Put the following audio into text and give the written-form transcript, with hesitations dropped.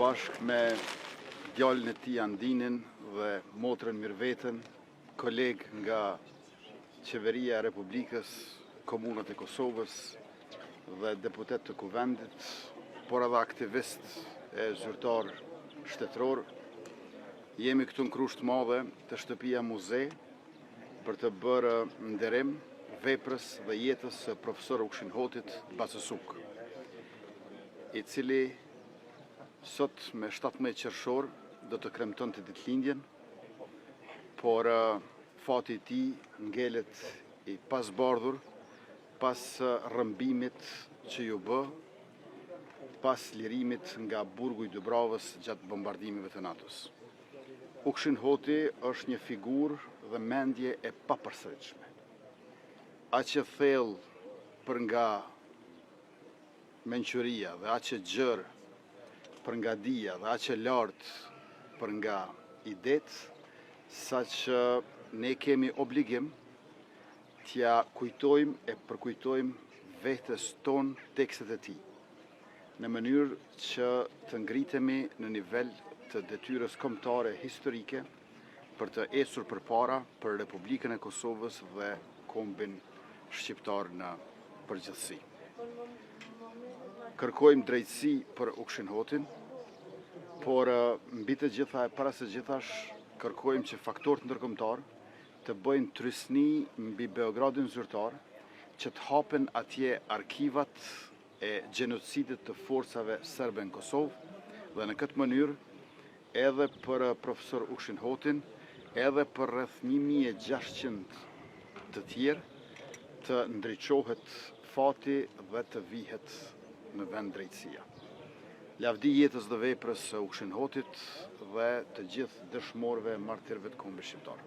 bashkë me djalin e tij Andinin dhe motrën Mirvetën, kolegë nga Qeveria e Republikës, Komunat e Kosovës dhe deputet të Kuvendit, por edhe aktivist e zyrtar shtetëror. Jemi këtu në Krusht Madhe të shtëpia muze për të bërë nderim veprës dhe jetës së profesor Ukshin Hotit Bacësuk, i cili sot me 17 qershor do të kremtonte ditëlindjen, por fati i tij ngelet i pasbardhur pas rrëmbimit që ju bë, pas lirimit nga burgu i Dubravës gjatë bombardimeve të NATO-s. Ukshin Hoti është një figurë dhe mendje e papërsëritshme. Aqë thellë për nga mençuria dhe aqë gjerë për nga dija dhe aqë lartë për nga idet, sa që ne kemi obligim t'ja kujtojmë e përkujtojmë vetes tonë tekstet e tij, në mënyrë që të ngritemi në nivel të detyrës kombëtare historike për të ecur përpara për Republikën e Kosovës dhe kombin shqiptar në përgjithësi. Kërkojmë drejtësi për Ukshin Hotin, por mbi të gjitha e para së gjithash kërkojmë që faktorët ndërkombëtar të bëjnë trysni mbi Beogradin zyrtar, që të hapen atje arkivat e gjenocidit të forcave serbe në Kosovë, dhe në këtë mënyrë edhe për profesor Ukshin Hotin, edhe për rreth 1600 të tjerë të ndriçohet fati dhe të vihet në vend drejtësia. Lavdi jetës dhe veprës së Ukshin Hotit dhe të gjithë dëshmorëve martirëve të kombit shqiptar.